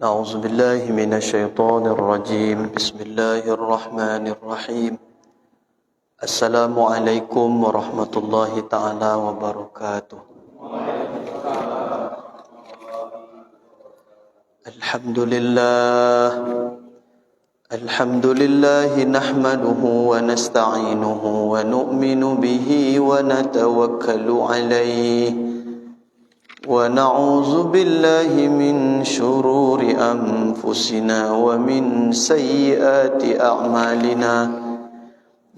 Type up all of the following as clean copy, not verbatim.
أعوذ بالله من الشيطان الرجيم بسم الله الرحمن الرحيم السلام عليكم ورحمة الله تعالى وبركاته الحمد لله نحمده ونستعينه ونؤمن به ونتوكل عليه ونعوذ بالله من شرور أنفسنا ومن سيئات أعمالنا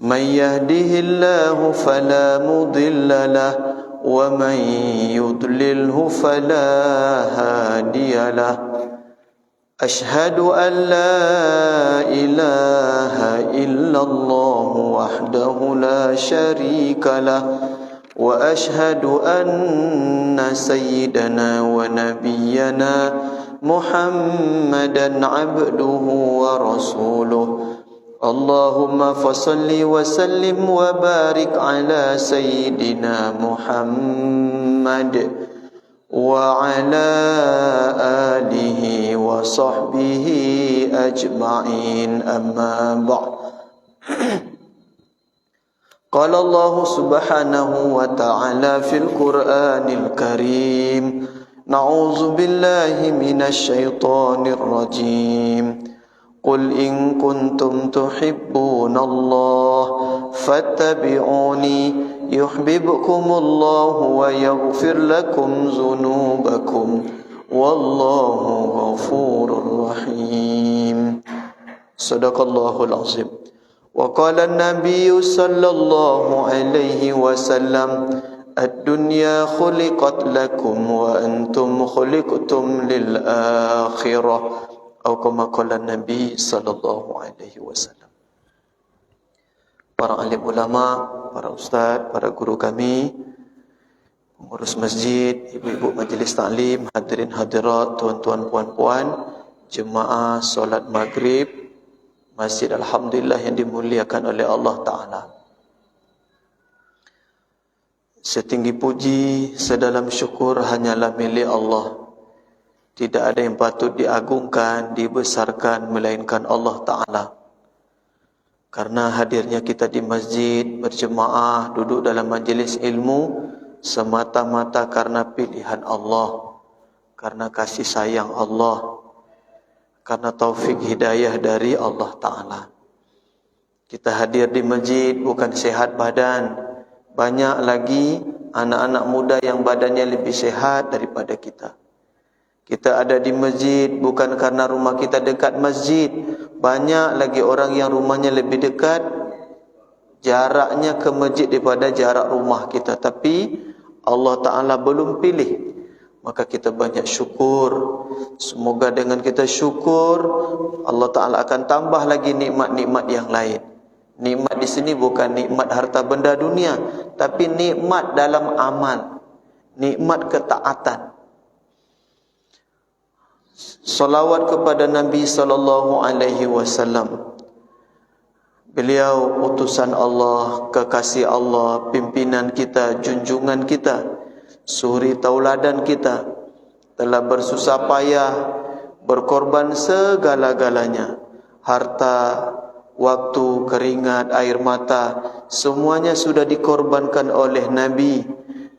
من يهده الله فلا مضل له ومن يضلله فلا هادي له أشهد أن لا إله إلا الله وحده لا شريك له وأشهد أن سيدنا ونبينا محمدا عبده ورسوله اللهم فصل وسلم وبارك على سيدنا محمد وعلى آله وصحبه أجمعين أما بعد قال الله سبحانه وتعالى في القرآن الكريم نعوذ بالله من الشيطان الرجيم قل إن كنتم تحبون الله فاتبعوني يحببكم الله ويغفر لكم ذنوبكم والله غفور رحيم صدق الله العظيم وقال النبي صلى الله عليه وسلم الدنيا خلقت لكم وأنتم خلقتم للآخرة أو كما قال النبي صلى الله عليه وسلم. Para alim ulama, para ustaz, para guru kami, pengurus masjid, ibu-ibu majlis taklim, hadirin hadirat, tuan-tuan puan-puan, jemaah solat maghrib Masjid Alhamdulillah yang dimuliakan oleh Allah Ta'ala. Setinggi puji, sedalam syukur hanyalah milik Allah. Tidak ada yang patut diagungkan, dibesarkan melainkan Allah Ta'ala. Karena hadirnya kita di masjid, berjemaah, duduk dalam majlis ilmu, semata-mata karena pilihan Allah, karena kasih sayang Allah, karena taufik hidayah dari Allah Ta'ala. Kita hadir di masjid bukan sehat badan. Banyak lagi anak-anak muda yang badannya lebih sehat daripada kita. Kita ada di masjid bukan karena rumah kita dekat masjid. Banyak lagi orang yang rumahnya lebih dekat, jaraknya ke masjid daripada jarak rumah kita. Tapi Allah Ta'ala belum pilih. Maka kita banyak syukur. Semoga dengan kita syukur, Allah Ta'ala akan tambah lagi nikmat-nikmat yang lain. Nikmat di sini bukan nikmat harta benda dunia, tapi nikmat dalam amal, nikmat ketaatan. Salawat kepada Nabi sallallahu alaihi wasallam. Beliau utusan Allah, kekasih Allah, pimpinan kita, junjungan kita, suri tauladan kita, telah bersusah payah, berkorban segala-galanya, harta, waktu, keringat, air mata, semuanya sudah dikorbankan oleh Nabi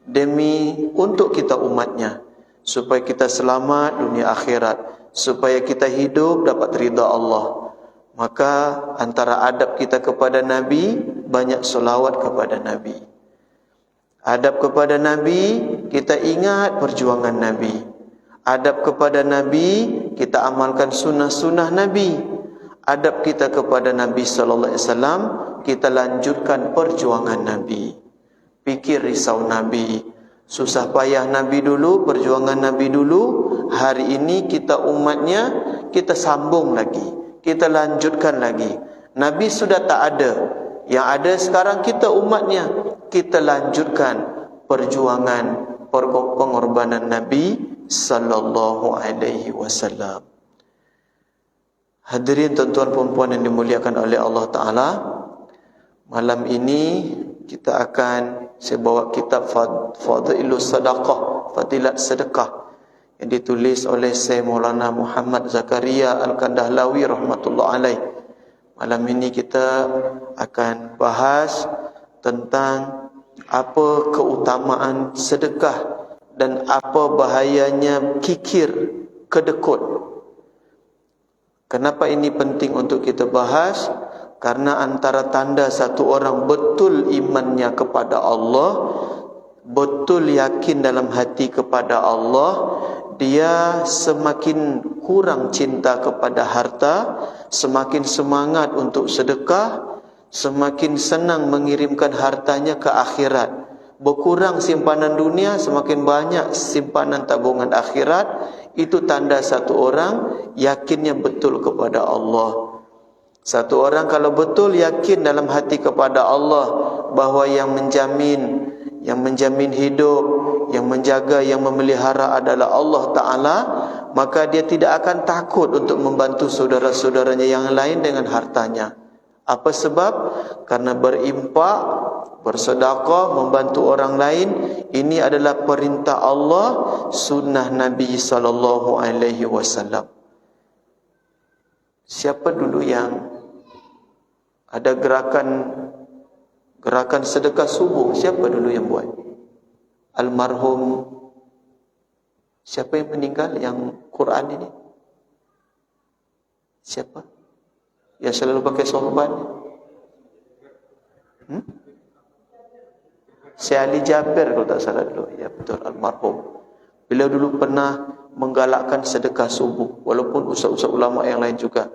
demi untuk kita umatnya, supaya kita selamat dunia akhirat, supaya kita hidup dapat ridha Allah. Maka antara adab kita kepada Nabi, banyak selawat kepada Nabi. Adab kepada Nabi, kita ingat perjuangan Nabi. Adab kepada Nabi, kita amalkan sunnah-sunnah Nabi. Adab kita kepada Nabi sallallahu alaihi wasallam, kita lanjutkan perjuangan Nabi. Pikir risau Nabi, susah payah Nabi dulu, perjuangan Nabi dulu. Hari ini kita umatnya, kita sambung lagi, kita lanjutkan lagi. Nabi sudah tak ada, yang ada sekarang kita umatnya, kita lanjutkan perjuangan pengorbanan Nabi sallallahu alaihi wasallam. Hadirin tuan-tuan puan-puan yang dimuliakan oleh Allah Ta'ala, malam ini kita akan, saya bawa kitab Fadilus Sadaqah, Fadilat Sedekah, yang ditulis oleh Syekh Maulana Muhammad Zakaria Al-Kandahlawi rahmatullah alaih. Malam ini kita akan bahas tentang apa keutamaan sedekah dan apa bahayanya kikir, kedekut. Kenapa ini penting untuk kita bahas? Karena antara tanda satu orang betul imannya kepada Allah, betul yakin dalam hati kepada Allah, dia semakin kurang cinta kepada harta, semakin semangat untuk sedekah, semakin senang mengirimkan hartanya ke akhirat. Berkurang simpanan dunia, semakin banyak simpanan tabungan akhirat. Itu tanda satu orang yakinnya betul kepada Allah. Satu orang kalau betul yakin dalam hati kepada Allah bahawa yang menjamin hidup, yang menjaga, yang memelihara adalah Allah Ta'ala, maka dia tidak akan takut untuk membantu saudara-saudaranya yang lain dengan hartanya. Apa sebab? Karena berimpak, bersedekah, membantu orang lain, ini adalah perintah Allah, sunnah Nabi SAW. Siapa dulu yang ada gerakan sedekah subuh? Siapa dulu yang buat? Almarhum, siapa yang meninggal yang Quran ini? Siapa? Yang selalu pakai sorban? Syekh Ali Jabir kalau tak salah dulu. Ya betul, almarhum. Beliau dulu pernah menggalakkan sedekah subuh, walaupun ustaz-ustaz ulama yang lain juga.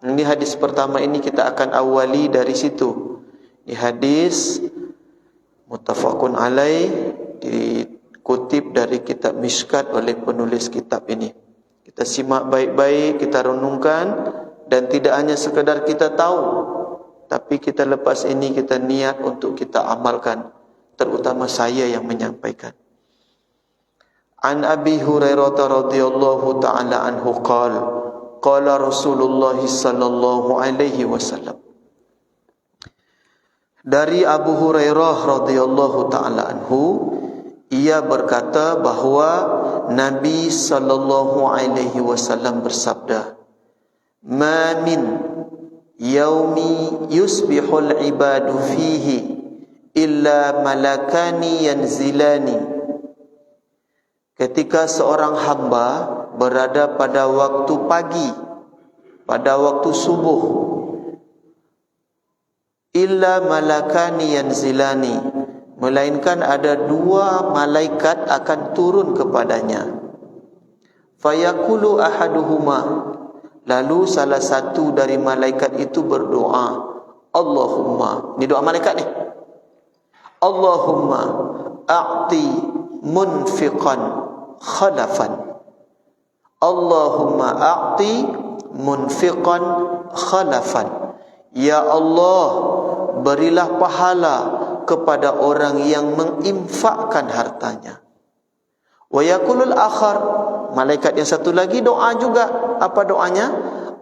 Ini hadis pertama ini kita akan awali dari situ. Ini hadis muttafaqun alaih, dikutip dari kitab Mishkat oleh penulis kitab ini. Kita simak baik-baik, kita renungkan, dan tidak hanya sekadar kita tahu, tapi kita lepas ini kita niat untuk kita amalkan, terutama saya yang menyampaikan. An Abi Hurairah radhiyallahu taala anhu qala qala Rasulullah sallallahu alaihi wasallam. Dari Abu Hurairah radhiyallahu taala anhu, ia berkata bahawa Nabi sallallahu alaihi wasallam bersabda, "Ma min yaumi yusbihul ibadu fihi illa malakani yanzilani." Ketika seorang hamba berada pada waktu pagi, pada waktu subuh, illa malakani yanzilani, melainkan ada dua malaikat akan turun kepadanya. Fayaqulu ahaduhuma, lalu salah satu dari malaikat itu berdoa, Allahumma, ini doa malaikat ni, Allahumma a'ti munfiqan khalafan, Allahumma a'ti munfiqan khalafan, ya Allah, berilah pahala kepada orang yang menginfakkan hartanya. Wa yaqulul akhar, malaikat yang satu lagi doa juga. Apa doanya?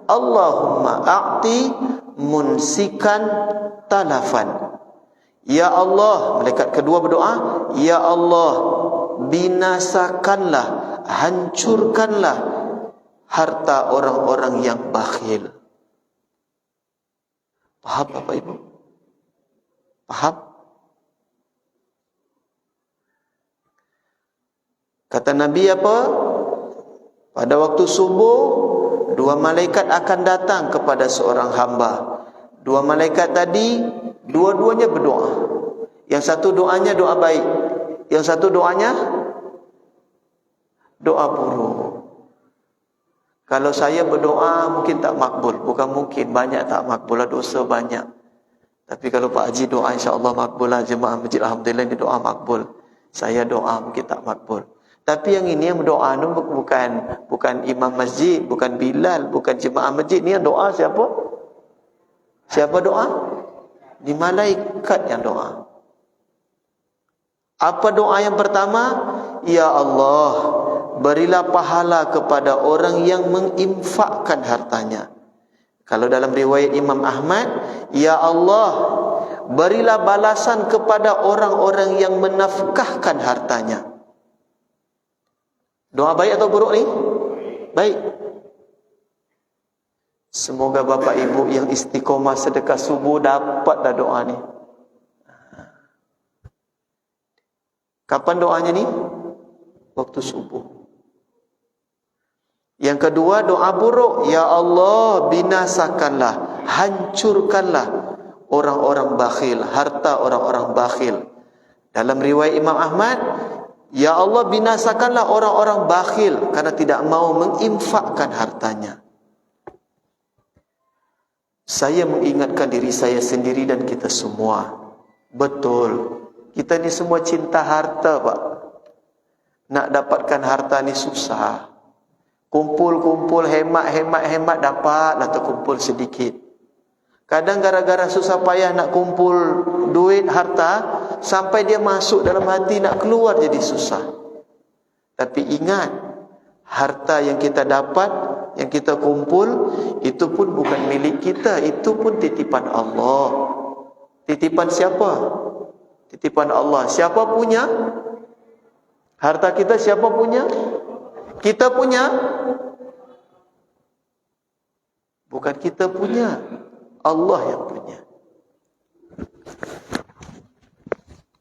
Allahumma a'ti munsikan talafan, ya Allah, malaikat kedua berdoa, ya Allah, binasakanlah, hancurkanlah harta orang-orang yang bakhil. Faham Bapak Ibu? Faham? Kata Nabi apa? Pada waktu subuh, dua malaikat akan datang kepada seorang hamba. Dua malaikat tadi, dua-duanya berdoa. Yang satu doanya doa baik, yang satu doanya doa buruk. Kalau saya berdoa mungkin tak makbul, bukan mungkin, banyak tak makbul lah, dosa banyak. Tapi kalau Pak Haji doa, insya-Allah makbul lah. Jemaah masjid alhamdulillah ini doa makbul. Saya doa mungkin tak makbul. Tapi yang ini yang berdoa itu bukan imam masjid, bukan Bilal, bukan jemaah masjid. Ni yang doa siapa? Siapa doa? Di malaikat yang doa. Apa doa yang pertama? Ya Allah, berilah pahala kepada orang yang menginfakkan hartanya. Kalau dalam riwayat Imam Ahmad, ya Allah, berilah balasan kepada orang-orang yang menafkahkan hartanya. Doa baik atau buruk ni? Baik. Semoga Bapak Ibu yang istiqomah sedekah subuh dapatlah doa ni. Kapan doanya ni? Waktu subuh. Yang kedua, doa buruk. Ya Allah, binasakanlah, hancurkanlah orang-orang bakhil, harta orang-orang bakhil. Dalam riwayat Imam Ahmad, ya Allah, binasakanlah orang-orang bakhil karena tidak mau menginfakkan hartanya. Saya mengingatkan diri saya sendiri dan kita semua. Betul, kita ni semua cinta harta, Pak. Nak dapatkan harta ni susah. Kumpul-kumpul, hemat dapatlah terkumpul sedikit. Kadang gara-gara susah payah nak kumpul duit, harta, sampai dia masuk dalam hati nak keluar jadi susah. Tapi ingat, harta yang kita dapat, yang kita kumpul, itu pun bukan milik kita, itu pun titipan Allah. Titipan siapa? Titipan Allah. Siapa punya? Harta kita siapa punya? Kita punya? Bukan kita punya, Allah yang punya.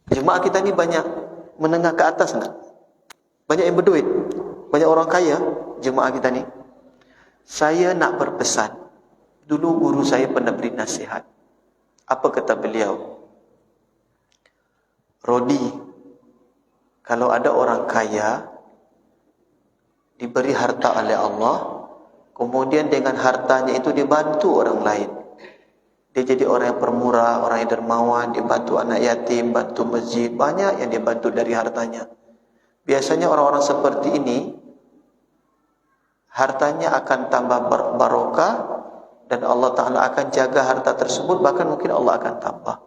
Jemaah kita ni banyak menengah ke atas tak? Banyak yang berduit, banyak orang kaya. Jemaah kita ni, saya nak berpesan. Dulu guru saya pernah beri nasihat. Apa kata beliau? Rodi, kalau ada orang kaya diberi harta oleh Allah, kemudian dengan hartanya itu dibantu orang lain, dia jadi orang yang permurah, orang yang dermawan, dia bantu anak yatim, bantu masjid, banyak yang dia bantu dari hartanya. Biasanya orang-orang seperti ini hartanya akan tambah barokah, dan Allah Ta'ala akan jaga harta tersebut, bahkan mungkin Allah akan tambah.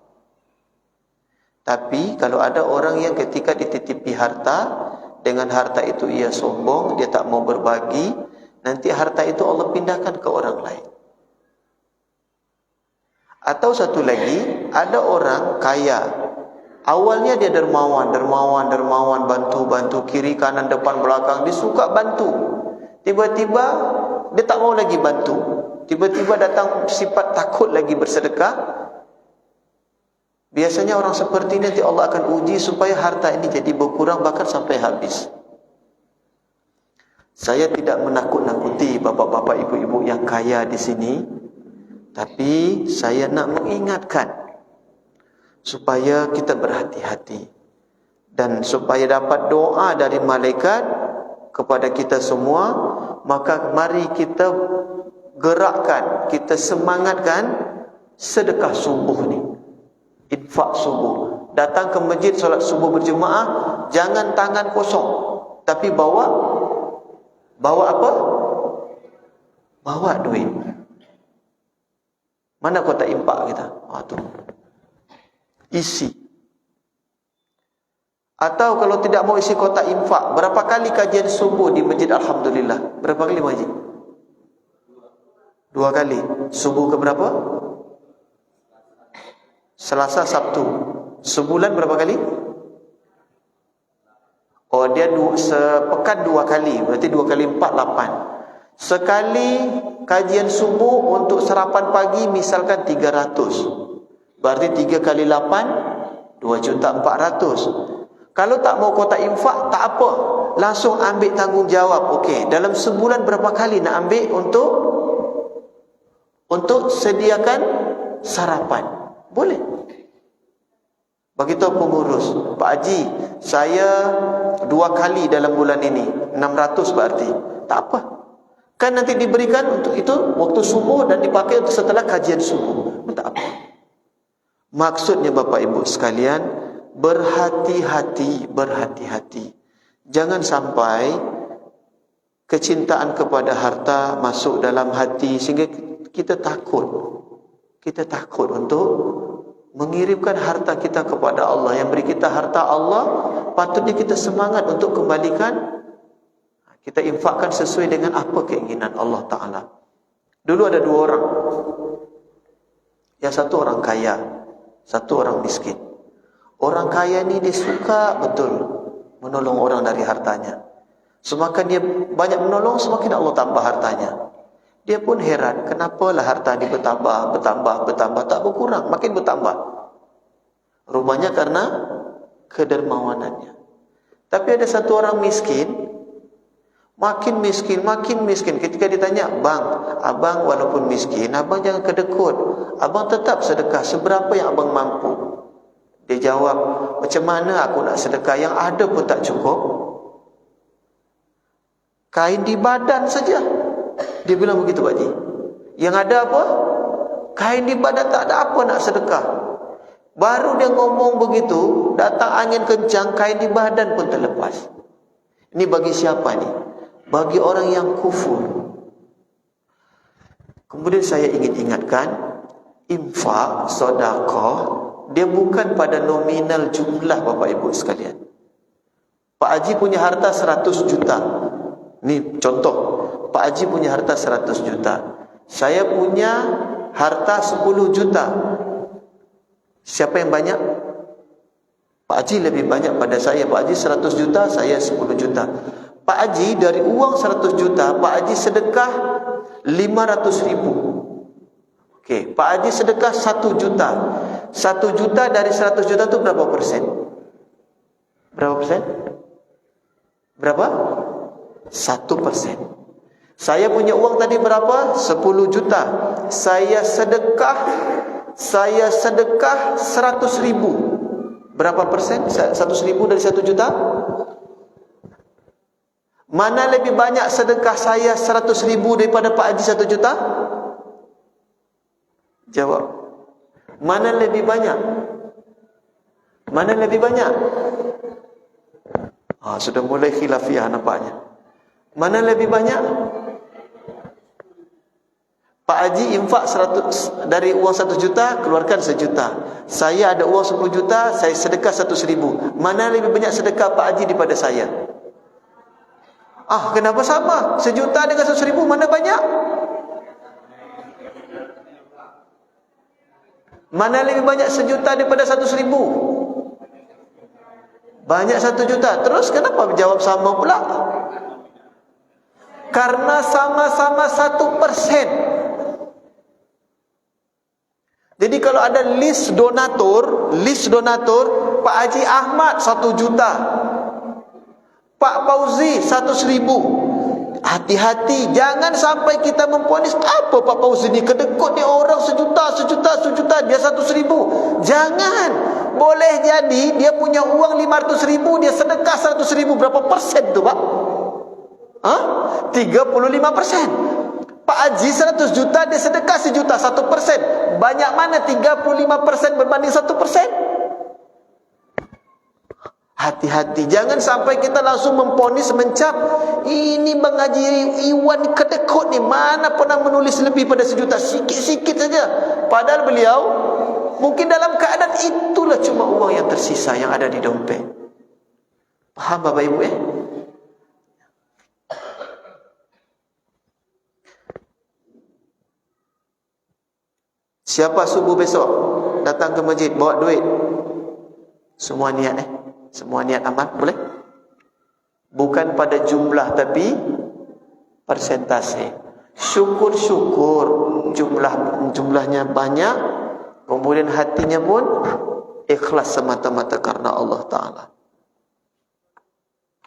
Tapi kalau ada orang yang ketika dititipi harta, dengan harta itu ia sombong, dia tak mau berbagi, nanti harta itu Allah pindahkan ke orang lain. Atau satu lagi, ada orang kaya, awalnya dia dermawan, bantu kiri kanan depan belakang, dia suka bantu. Tiba-tiba dia tak mau lagi bantu. Tiba-tiba datang sifat takut lagi bersedekah. Biasanya orang seperti ini nanti Allah akan uji supaya harta ini jadi berkurang, bahkan sampai habis. Saya tidak menakut-nakuti bapak-bapak, ibu-ibu yang kaya di sini, tapi saya nak mengingatkan supaya kita berhati-hati, dan supaya dapat doa dari malaikat kepada kita semua. Maka mari kita gerakkan, kita semangatkan sedekah subuh ni, infak subuh. Datang ke masjid solat subuh berjemaah, jangan tangan kosong, tapi bawa apa? Bawa duit. Mana kotak infak kita? Tu isi. Atau kalau tidak mau isi kotak infak, berapa kali kajian subuh di masjid? Alhamdulillah. Berapa kali masjid? 2 kali. Subuh ke berapa? Selasa, Sabtu. Sebulan berapa kali? Oh, dia sepekan 2 kali. Berarti 2 kali 4, 8. Sekali kajian subuh untuk sarapan pagi misalkan 300. Berarti 3 kali 8, 2.400.000. Kalau tak mau kotak infak, tak apa, langsung ambil tanggungjawab. Okey, dalam sebulan berapa kali nak ambil untuk sediakan sarapan? Boleh. Beritahu pengurus, Pak Haji, saya 2 kali dalam bulan ini, 600 berarti. Tak apa. Kan nanti diberikan untuk itu waktu subuh dan dipakai untuk setelah kajian subuh. Tak apa. Maksudnya Bapak Ibu sekalian, berhati-hati. Jangan sampai kecintaan kepada harta masuk dalam hati sehingga kita takut. Kita takut untuk mengirimkan harta kita kepada Allah. Yang beri kita harta Allah, patutnya kita semangat untuk kembalikan. Kita infakkan sesuai dengan apa keinginan Allah Ta'ala. Dulu ada 2 orang. Yang satu orang kaya, satu orang miskin. Orang kaya ni dia suka betul menolong orang dari hartanya. Semakin dia banyak menolong, semakin Allah tambah hartanya. Dia pun heran, kenapalah harta ini bertambah, tak berkurang, makin bertambah. Rupanya karena kedermawanannya. Tapi ada satu orang miskin, makin miskin. Ketika ditanya, bang, abang walaupun miskin, abang jangan kedekut. Abang tetap sedekah seberapa yang abang mampu. Dia jawab, macam mana aku nak sedekah, yang ada pun tak cukup. Kain di badan saja. Dia bilang begitu, Pak Haji. Yang ada apa? Kain di badan, tak ada apa nak sedekah. Baru dia ngomong begitu, datang angin kencang, kain di badan pun terlepas. Ini bagi siapa ni? Bagi orang yang kufur. Kemudian saya ingin ingatkan, infak, sedekah, dia bukan pada nominal jumlah, Bapak Ibu sekalian. Pak Haji punya harta 100 juta. Ni contoh, Pak Haji punya harta 100 juta. Saya punya harta 10 juta. Siapa yang banyak? Pak Haji lebih banyak pada saya. Pak Haji 100 juta, saya 10 juta. Pak Haji dari uang 100 juta, Pak Haji sedekah 500 ribu. Okey, Pak Haji sedekah 1 juta. 1 juta dari 100 juta itu berapa persen? Berapa persen? Berapa? 1%. Saya punya uang tadi berapa? 10 juta. Saya sedekah 100 ribu. Berapa persen? 100 ribu dari 1 juta? Mana lebih banyak sedekah saya 100 ribu daripada Pak Haji 1 juta? Jawab. Mana lebih banyak? Mana lebih banyak? Sudah mulai khilafiah nampaknya. Mana lebih banyak? Pak Haji infak 100 dari uang 1 juta, keluarkan 1 juta. Saya ada uang 10 juta, saya sedekah 100 ribu. Mana lebih banyak sedekah Pak Haji daripada saya? Kenapa sama? 1 juta dengan 100 ribu, mana banyak? Mana lebih banyak 1 juta daripada 100 ribu? Banyak 1 juta. Terus kenapa jawab sama pula? Karena sama-sama 1%. Jadi kalau ada list donatur, Pak Haji Ahmad 1 juta, Pak Fauzi 100 ribu. Hati-hati, jangan sampai kita memponis, apa Pak Fauzi ni kedekut ni, orang 1 juta, dia 100 ribu. Jangan. Boleh jadi dia punya uang 500 ribu, dia sedekah 100 ribu. Berapa persen tu, Pak? 35%. Pak Haji 100 juta, dia sedekah 1 juta, 1%. Banyak mana 35% berbanding 1%? Hati-hati, jangan sampai kita langsung memponis, mencap, ini Bang Haji Iwan kedekut ni, mana pernah menulis lebih pada 1 juta, sikit-sikit saja. Padahal beliau mungkin dalam keadaan itulah cuma uang yang tersisa yang ada di dompet. Faham Bapak Ibu? Siapa subuh besok datang ke masjid bawa duit, semua niat semua niat amal, boleh? Bukan pada jumlah tapi persentase. Syukur-syukur jumlahnya banyak, kemudian hatinya pun ikhlas semata-mata karena Allah Ta'ala.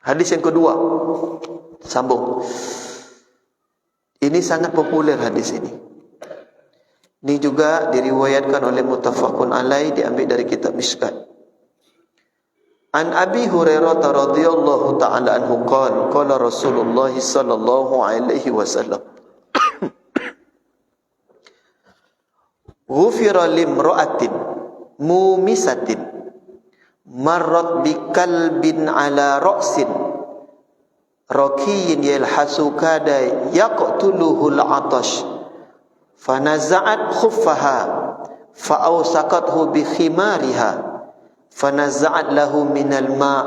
Hadis yang kedua, sambung. Ini sangat populer hadis ini. Ini juga diriwayatkan oleh muttafaqun alaih, diambil dari kitab Mishkat. An Abi Hurairah radhiyallahu ta'ala anhu qala Rasulullah sallallahu alaihi wasallam, ghufira limra'atin mumisatin marrat bikalbin ala ra'sin rakiyin yalhasu kada yaqtuluhu al-'atash fanaza'at khuffaha fa'awsaqathu bi khimariha fanaza'at lahu minal ma'.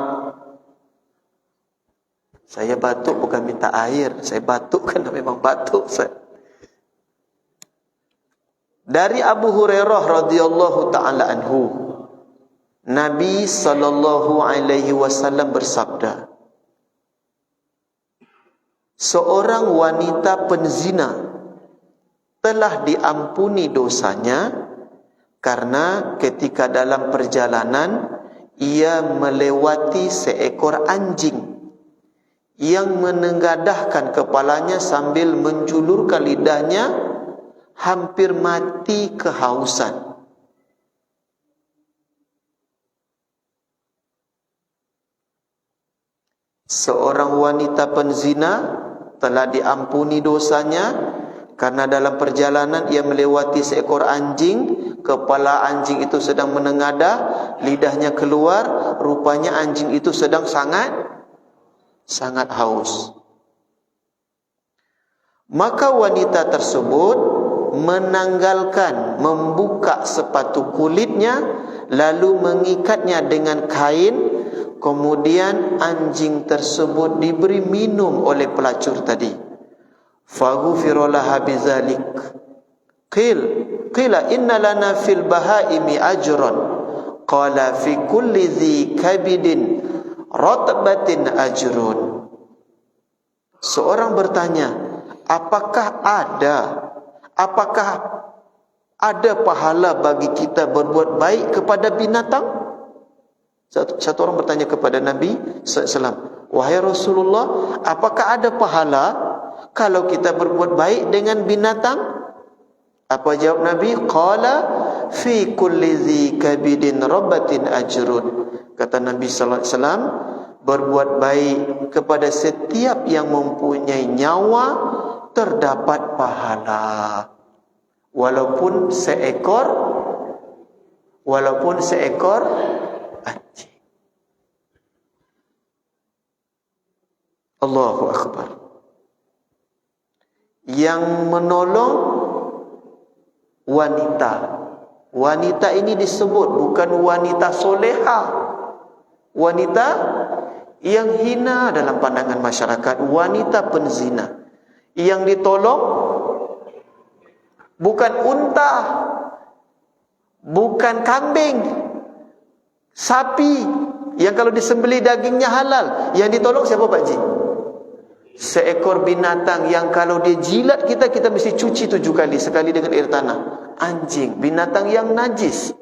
Saya batuk bukan minta air, saya batuk karena memang batuk saya. Dari Abu Hurairah radhiyallahu ta'ala anhu, Nabi sallallahu alaihi wasallam bersabda, seorang wanita penzina telah diampuni dosanya karena ketika dalam perjalanan ia melewati seekor anjing yang menengadahkan kepalanya sambil menjulurkan lidahnya, hampir mati kehausan. Seorang wanita penzina telah diampuni dosanya karena dalam perjalanan ia melewati seekor anjing. Kepala anjing itu sedang menengadah, lidahnya keluar, rupanya anjing itu sedang sangat haus. Maka wanita tersebut menanggalkan, membuka sepatu kulitnya, lalu mengikatnya dengan kain. Kemudian anjing tersebut diberi minum oleh pelacur tadi. Faghufira laha bizalik. Qila inna lana fil bahaimi ajran. Qala fi kulli dhi kabidin ratbatin ajrun. Seorang bertanya, apakah ada pahala bagi kita berbuat baik kepada binatang? Satu orang bertanya kepada Nabi SAW, wahai Rasulullah, apakah ada pahala kalau kita berbuat baik dengan binatang? Apa jawab Nabi? Qala fi kulli dhi kabidin rabbatin ajrun. Kata Nabi sallallahu alaihi wasallam, berbuat baik kepada setiap yang mempunyai nyawa terdapat pahala. Walaupun seekor anjing. Allahu akbar. Yang menolong wanita ini disebut bukan wanita soleha, wanita yang hina dalam pandangan masyarakat, wanita penzina. Yang ditolong bukan unta, bukan kambing, sapi yang kalau disembelih dagingnya halal. Yang ditolong siapa Pak Ji? Seekor binatang yang kalau dia jilat kita mesti cuci 7 kali, sekali dengan air tanah. Anjing, binatang yang najis.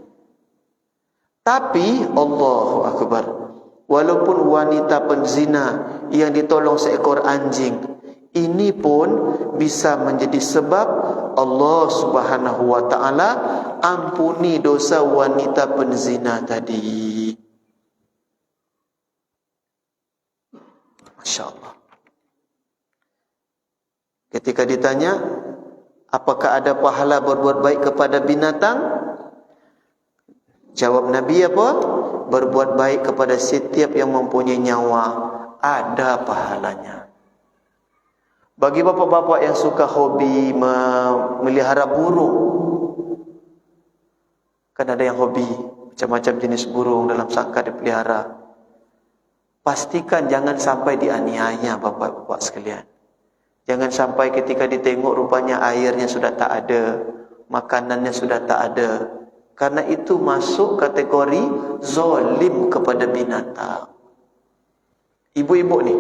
Tapi Allahu akbar, walaupun wanita penzina yang ditolong seekor anjing, ini pun bisa menjadi sebab Allah Subhanahu wa taala ampuni dosa wanita penzina tadi. Masya Allah. Ketika ditanya, apakah ada pahala berbuat baik kepada binatang? Jawab Nabi apa? Berbuat baik kepada setiap yang mempunyai nyawa, ada pahalanya. Bagi bapak-bapak yang suka hobi memelihara burung, kan ada yang hobi macam-macam jenis burung dalam sangkar dipelihara. Pastikan jangan sampai dianiaya bapak-bapak sekalian. Jangan sampai ketika ditengok rupanya airnya sudah tak ada, makanannya sudah tak ada. Karena itu masuk kategori zalim kepada binatang. Ibu-ibu ni,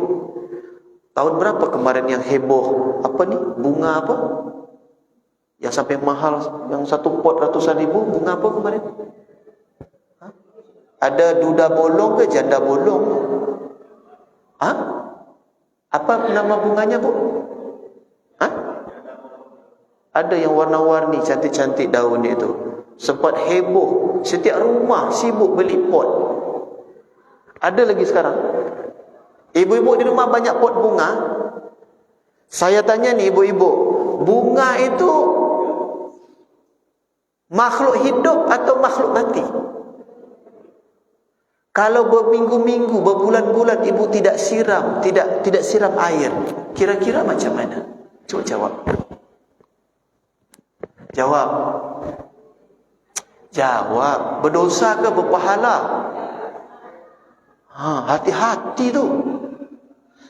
tahun berapa kemarin yang heboh? Apa ni? Bunga apa? Yang sampai mahal, yang satu pot ratusan ribu. Bunga apa kemarin? Ada duda bolong ke janda bolong? Apa nama bunganya, Bu? Ada yang warna-warni, cantik-cantik daun itu. Sempat heboh, setiap rumah sibuk beli pot. Ada lagi sekarang. Ibu-ibu di rumah banyak pot bunga. Saya tanya nih ibu-ibu, bunga itu makhluk hidup atau makhluk mati? Kalau berminggu-minggu, berbulan-bulan ibu tidak siram, tidak siram air, kira-kira macam mana? Coba jawab. Jawab. Berdosa ke berpahala? Hati-hati tu.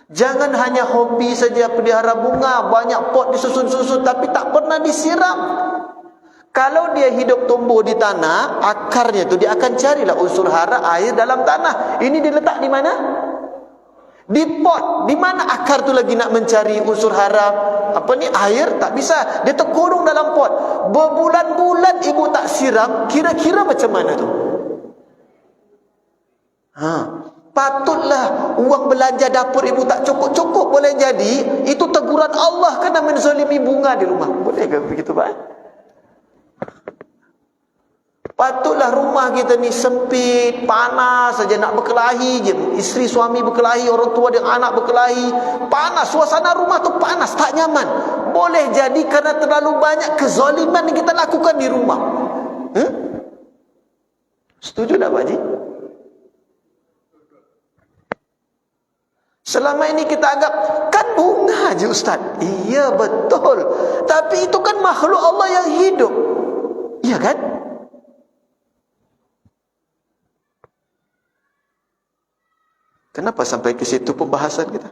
Jangan hanya hobi saja pelihara bunga, banyak pot disusun-susun tapi tak pernah disiram. Kalau dia hidup tumbuh di tanah, akarnya tu dia akan carilah unsur hara air dalam tanah. Ini diletak di mana? Di pot, di mana akar tu lagi nak mencari unsur haram? Apa ni, air? Tak bisa. Dia terkurung dalam pot. Berbulan-bulan ibu tak siram, kira-kira macam mana tu? Patutlah uang belanja dapur ibu tak cukup-cukup, boleh jadi itu teguran Allah kerana menzalimi bunga di rumah. Boleh ke begitu, Pak? Patutlah rumah kita ni sempit, panas saja, nak berkelahi je. Isteri suami berkelahi, orang tua dengan anak berkelahi. Panas, suasana rumah tu panas, tak nyaman. Boleh jadi kerana terlalu banyak kezaliman yang kita lakukan di rumah. Setuju tak, Pak Haji? Selama ini kita anggap, kan bunga je Ustaz. Iya, betul. Tapi itu kan makhluk Allah yang hidup. Iya kan? Kenapa sampai ke situ pembahasan kita?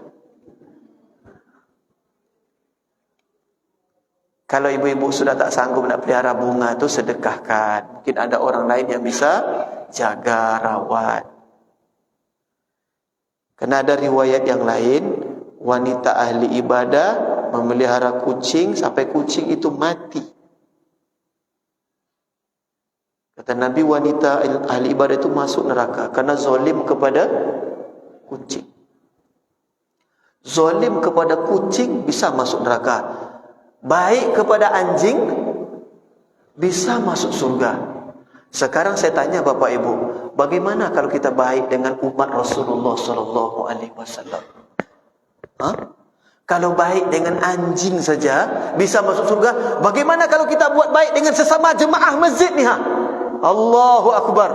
Kalau ibu-ibu sudah tak sanggup nak pelihara bunga tu, sedekahkan. Mungkin ada orang lain yang bisa jaga, rawat. Kerana ada riwayat yang lain, wanita ahli ibadah memelihara kucing sampai kucing itu mati. Kata Nabi, wanita ahli ibadah itu masuk neraka kerana zalim kepada kucing. Zalim kepada kucing bisa masuk neraka. Baik kepada anjing bisa masuk surga. Sekarang saya tanya Bapak Ibu, bagaimana kalau kita baik dengan umat Rasulullah sallallahu alaihi wasallam? Kalau baik dengan anjing saja bisa masuk surga, bagaimana kalau kita buat baik dengan sesama jemaah masjid ni? Allahu Akbar.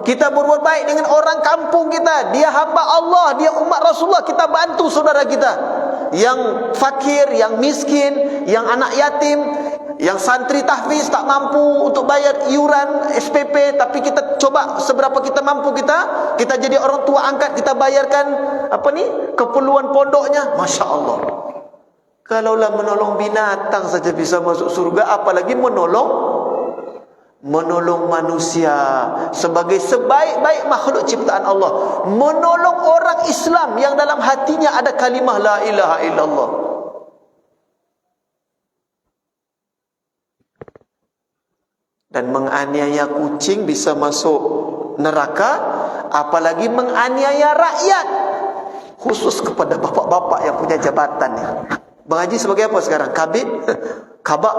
Kita berbuat baik dengan orang kampung kita, dia hamba Allah, dia umat Rasulullah, kita bantu saudara kita yang fakir, yang miskin, yang anak yatim, yang santri tahfiz tak mampu untuk bayar iuran SPP, tapi kita coba seberapa kita mampu, kita jadi orang tua angkat, kita bayarkan keperluan pondoknya. Masya Allah. Kalaulah menolong binatang saja bisa masuk surga, apalagi menolong manusia sebagai sebaik-baik makhluk ciptaan Allah, menolong orang Islam yang dalam hatinya ada kalimah la ilaha illallah. Dan menganiaya kucing bisa masuk neraka, apalagi menganiaya rakyat, khusus kepada bapak-bapak yang punya jabatan ni. Bang Haji sebagai apa sekarang? Kabit? Kabak?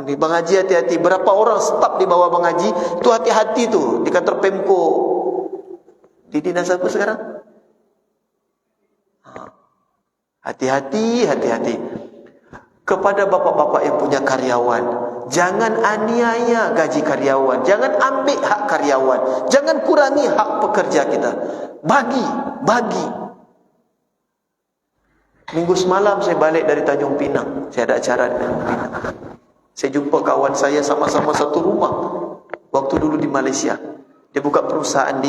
Ni Bang Haji hati-hati. Berapa orang staf di bawah Bang Haji? Itu hati-hati tu di kantor Pemko. Di dinas apa sekarang? Hati-hati, hati-hati. Kepada bapak-bapak yang punya karyawan, jangan aniaya gaji karyawan, jangan ambil hak karyawan, jangan kurangi hak pekerja kita. Bagi. Minggu semalam saya balik dari Tanjung Pinang. Saya ada acara di Tanjung Pinang. Saya jumpa kawan saya sama-sama satu rumah waktu dulu di Malaysia. Dia buka perusahaan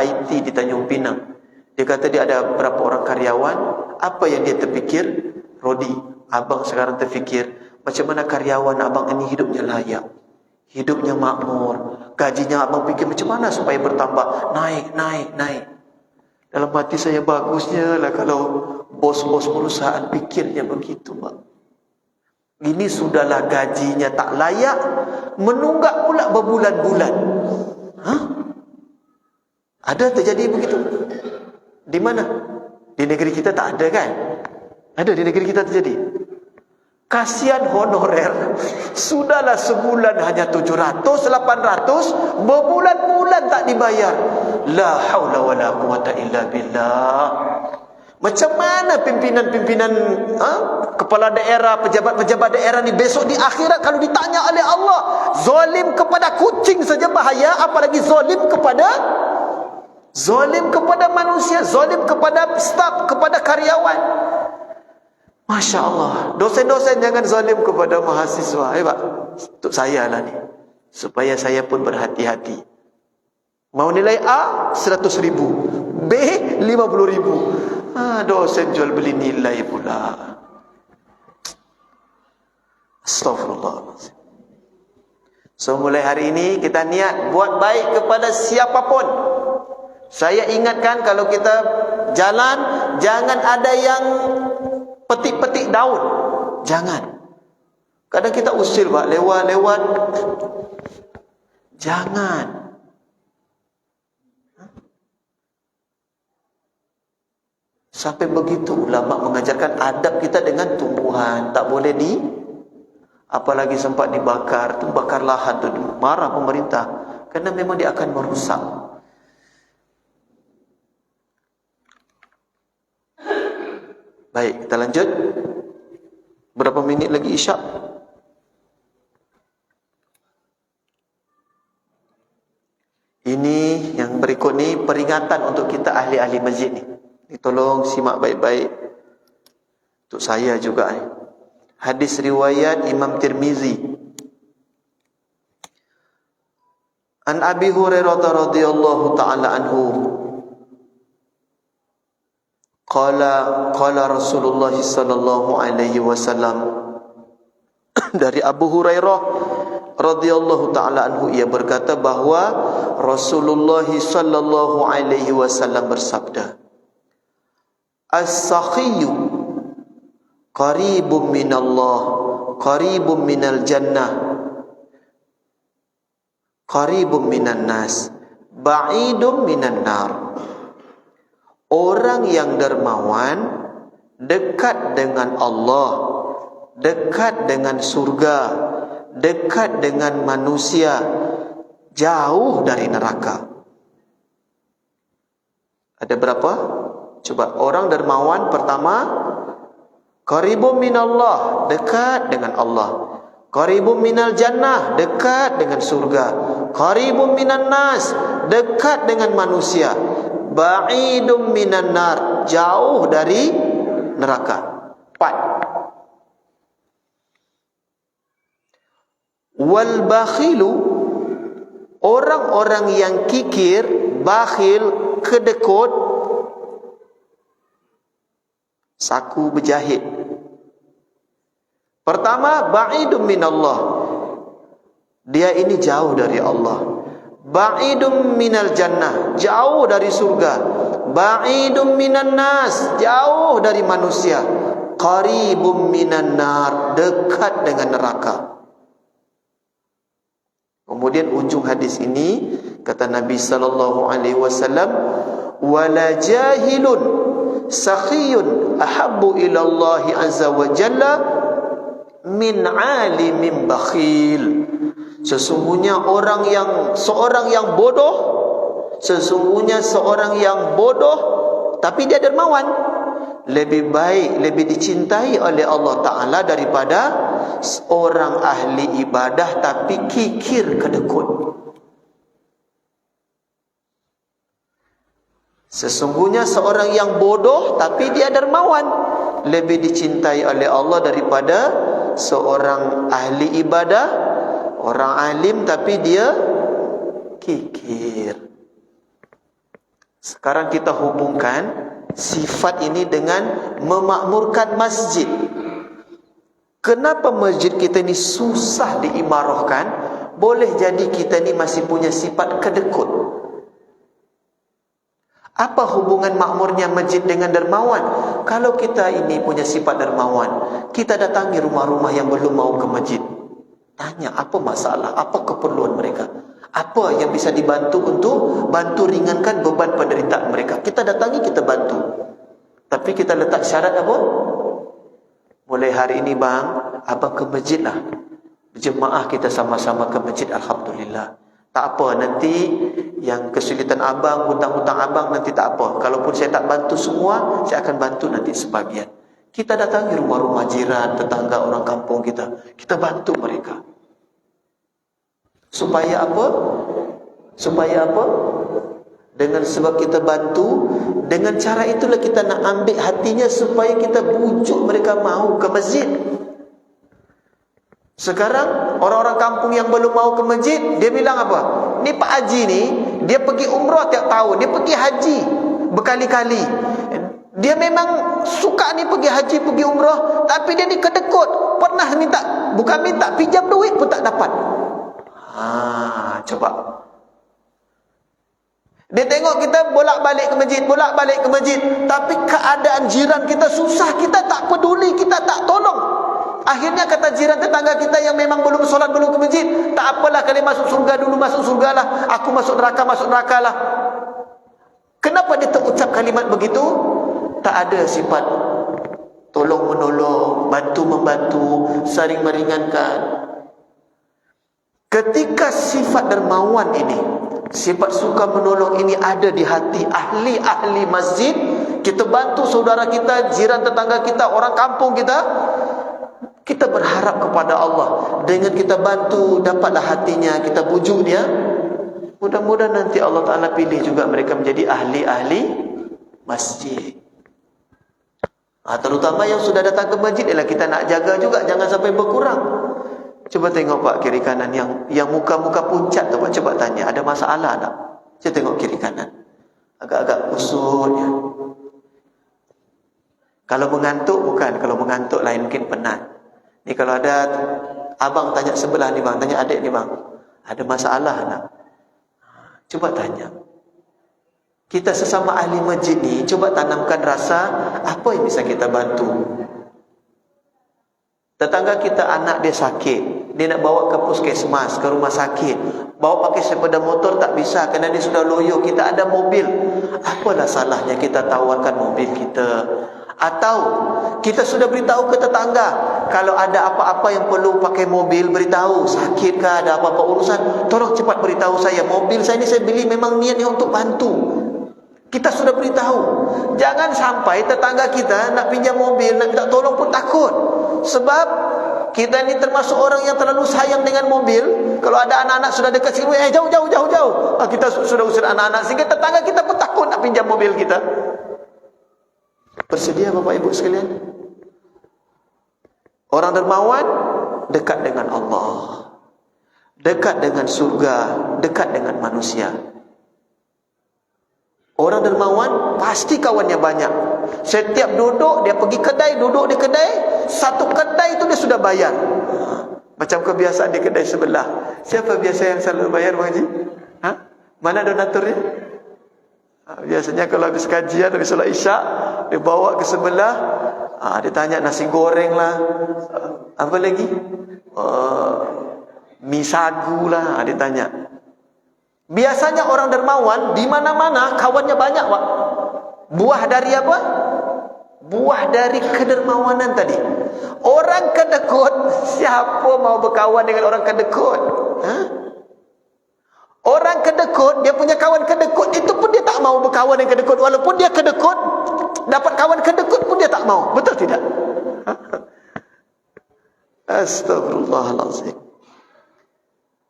IT di Tanjung Pinang. Dia kata dia ada berapa orang karyawan. Apa yang dia terfikir? Rodi, abang sekarang terfikir, macam mana karyawan abang ini hidupnya layak, hidupnya makmur, gajinya abang fikir macam mana supaya bertambah, naik. Dalam hati saya, bagusnya lah kalau bos-bos perusahaan fikirnya begitu, Bang. Ini sudahlah gajinya tak layak, menunggak pula berbulan-bulan. Ada terjadi begitu? Di mana? Di negeri kita tak ada kan? Ada di negeri kita terjadi. Kasihan honorer, sudahlah sebulan hanya 700, 800, berbulan-bulan tak dibayar. La haula wala quwata illa billah. Macam mana pimpinan-pimpinan kepala daerah, pejabat-pejabat daerah ni besok di akhirat kalau ditanya oleh Allah, zalim kepada kucing saja bahaya, apalagi zalim kepada manusia, zalim kepada staf, kepada karyawan. Masya Allah. Dosen-dosen jangan zalim kepada mahasiswa. Pak, untuk saya lah ni, supaya saya pun berhati-hati. Mau nilai A 100.000, B 50.000. Dosen jual beli nilai pula. Astaghfirullahaladzim. So mulai hari ini kita niat buat baik kepada siapapun. Saya ingatkan, kalau kita jalan, jangan ada yang petik-petik daun. Jangan. Kadang kita usil Pak, lewat-lewat. Jangan. Sampai begitu ulama mengajarkan adab kita dengan tumbuhan. Tak boleh apalagi sempat dibakar, tu bakar lahan tu, marah pemerintah. Kerana memang dia akan merusak. Baik, kita lanjut. Berapa minit lagi isyak? Ini yang berikut ni peringatan untuk kita ahli-ahli masjid ni. Tolong simak baik-baik. Untuk saya juga ni. Hadis riwayat Imam Tirmizi. An Abi Hurairah radhiyallahu taala anhu. Qala Rasulullah sallallahu alaihi wasallam. Dari Abu Hurairah radhiyallahu taala anhu, ia berkata bahawa Rasulullah sallallahu alaihi wasallam bersabda, As-sakhiyyu qaribun minallah, qaribun minal jannah, qaribun minan nas, ba'idun minan nar. Orang yang dermawan dekat dengan Allah, dekat dengan surga, dekat dengan manusia, jauh dari neraka. Ada berapa? Coba, orang dermawan pertama, qaribun minallah, dekat dengan Allah. Qaribun minal jannah, dekat dengan surga. Qaribun minan nas, dekat dengan manusia. Ba'idun minan nar, jauh dari neraka. 4. Wal bakhilu, orang-orang yang kikir, bakhil, kedekut, saku berjahit. Pertama, ba'idun minallah, dia ini jauh dari Allah. Ba'idun minal jannah, jauh dari surga. Ba'idun minan nas, jauh dari manusia. Qaribun minan nar, dekat dengan neraka. Kemudian ujung hadis ini kata Nabi sallallahu alaihi wasallam, wala jahilun sakhiyun ahabbu ila Allah azza wa jalla min alimin bakhil. Sesungguhnya seorang yang bodoh, sesungguhnya seorang yang bodoh tapi dia dermawan, lebih baik, lebih dicintai oleh Allah Ta'ala daripada seorang ahli ibadah tapi kikir kedekut. Sesungguhnya seorang yang bodoh tapi dia dermawan, lebih dicintai oleh Allah daripada seorang ahli ibadah, orang alim tapi dia kikir. Sekarang kita hubungkan sifat ini dengan memakmurkan masjid. Kenapa masjid kita ni susah diimarahkan? Boleh jadi kita ni masih punya sifat kedekut. Apa hubungan makmurnya masjid dengan dermawan? Kalau kita ini punya sifat dermawan, kita datangi rumah-rumah yang belum mau ke masjid. Tanya apa masalah, apa keperluan mereka, apa yang bisa dibantu untuk bantu ringankan beban penderitaan mereka. Kita datangi, kita bantu. Tapi kita letak syarat apa? Mulai hari ini bang, abang ke masjid lah. Berjemaah kita sama-sama ke masjid, alhamdulillah. Tak apa, nanti yang kesulitan abang, hutang-hutang abang nanti tak apa. Kalaupun saya tak bantu semua, saya akan bantu nanti sebagian. Kita datangi rumah-rumah jiran, tetangga, orang kampung kita. Kita bantu mereka. Supaya apa? Supaya apa? Dengan sebab kita bantu, dengan cara itulah kita nak ambil hatinya supaya kita bujuk mereka mau ke masjid. Sekarang orang-orang kampung yang belum mau ke masjid, dia bilang apa? Ni Pak Haji ni, dia pergi umrah tiap tahun, dia pergi haji berkali-kali. Dia memang suka ni pergi haji, pergi umrah, tapi dia ni kedekut. Pernah minta, bukan minta, pinjam duit pun tak dapat. Coba. Dia tengok kita bolak-balik ke masjid, tapi keadaan jiran kita susah, kita tak peduli, kita tak tolong. Akhirnya kata jiran tetangga kita yang memang belum solat, belum ke masjid, tak apalah, kalian masuk surga dulu, masuk surga lah, aku masuk neraka lah. Kenapa dia terucap kalimat begitu? Tak ada sifat tolong menolong, bantu membantu, saling meringankan. Ketika sifat dermawan ini, sifat suka menolong ini ada di hati ahli-ahli masjid, kita bantu saudara kita, jiran tetangga kita, orang kampung kita, kita berharap kepada Allah. Dengan kita bantu, dapatlah hatinya, kita bujuk dia. Mudah-mudahan nanti Allah Ta'ala pilih juga mereka menjadi ahli-ahli masjid. Terutama yang sudah datang ke masjid, ialah kita nak jaga juga, jangan sampai berkurang. Coba tengok Pak kiri kanan yang muka-muka pucat tu Pak, coba tanya, ada masalah tak? Saya tengok kiri kanan, agak-agak kusut ya. Kalau mengantuk bukan, kalau mengantuk lain, mungkin penat. Ni kalau ada abang tanya sebelah ni bang, tanya adik ni bang, ada masalah tak? Coba tanya. Kita sesama ahli masjid ni, coba tanamkan rasa apa yang bisa kita bantu. Tetangga kita anak dia sakit, dia nak bawa ke puskesmas, ke rumah sakit, bawa pakai sepeda motor tak bisa kerana dia sudah loyo, kita ada mobil. Apalah salahnya kita tawarkan mobil kita? Atau kita sudah beritahu ke tetangga, kalau ada apa-apa yang perlu pakai mobil, beritahu. Sakit ke, ada apa-apa urusan, tolong cepat beritahu saya. Mobil saya ni saya beli memang niatnya untuk bantu. Kita sudah beritahu. Jangan sampai tetangga kita nak pinjam mobil, nak minta tolong pun takut. Sebab kita ni termasuk orang yang terlalu sayang dengan mobil. Kalau ada anak-anak sudah dekat sini, jauh. Kita sudah usir anak-anak, sehingga tetangga kita pun takut nak pinjam mobil kita. Bersedia Bapak Ibu sekalian? Orang dermawan dekat dengan Allah, dekat dengan surga, dekat dengan manusia. Orang dermawan pasti kawannya banyak. Setiap duduk, dia pergi kedai, duduk di kedai, satu kedai itu dia sudah bayar. Macam kebiasaan di kedai sebelah. Siapa biasa yang selalu bayar Bang Haji? Mana donaturnya? Biasanya kalau habis kajian, habis solat isyak, dia bawa ke sebelah, dia tanya nasi goreng lah, apa lagi? Mi sagu lah, dia tanya. Biasanya orang dermawan di mana-mana kawannya banyak, Pak. Buah dari apa? Buah dari kedermawanan tadi. Orang kedekut, siapa mau berkawan dengan orang kedekut? Orang kedekut, dia punya kawan kedekut, itu pun dia tak mau berkawan dengan kedekut. Walaupun dia kedekut, dapat kawan kedekut pun dia tak mau. Betul tidak? Astagfirullahaladzim.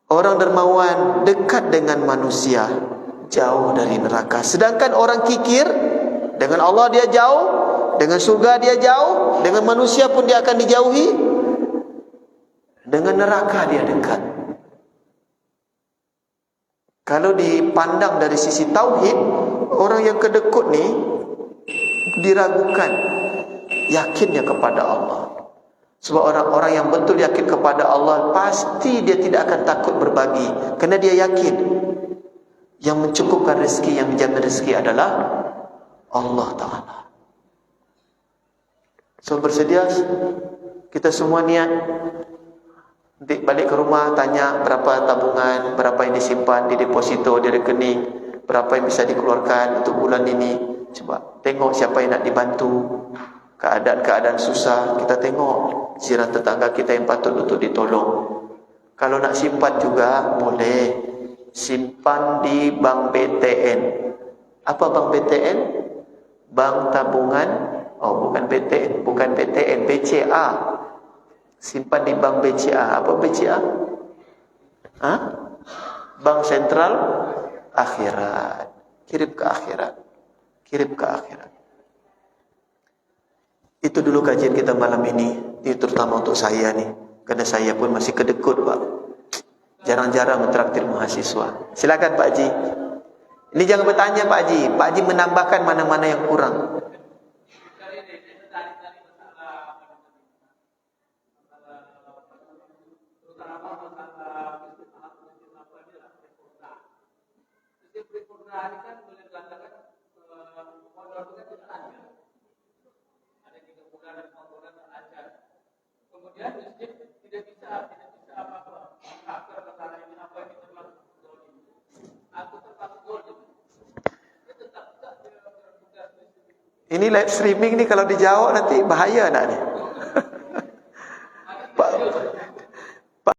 Orang dermawan dekat dengan manusia, jauh dari neraka. Sedangkan orang kikir, dengan Allah dia jauh, dengan surga dia jauh, dengan manusia pun dia akan dijauhi, dengan neraka dia dekat. Kalau dipandang dari sisi tauhid, orang yang kedekut ni diragukan yakinnya kepada Allah. Sebab orang-orang yang betul yakin kepada Allah, pasti dia tidak akan takut berbagi, kerana dia yakin yang mencukupkan rezeki, yang menjaga rezeki adalah Allah Ta'ala. So bersedia kita semua niat nanti balik ke rumah, tanya berapa tabungan, berapa yang disimpan di deposito, di rekening, berapa yang bisa dikeluarkan untuk bulan ini. Coba tengok siapa yang nak dibantu. Keadaan-keadaan susah, kita tengok jiran tetangga kita yang patut untuk ditolong. Kalau nak simpan juga boleh, simpan di bank BTN. Apa bank BTN? Bank tabungan. Bukan BTN, bukan BTN, BCA. Simpan di bank BCA. Apa BCA? Bank Sentral Akhirat. Kirim ke akhirat. Kirim ke akhirat. Itu dulu kajian kita malam ini. Ini terutama untuk saya nih, karena saya pun masih kedekut, Pak. Jarang-jarang mentraktir mahasiswa. Silakan Pak Haji. Ini jangan bertanya Pak Haji. Pak Haji menambahkan mana-mana yang kurang. Ini live streaming nih kalau dijawab nanti bahaya enggak nih?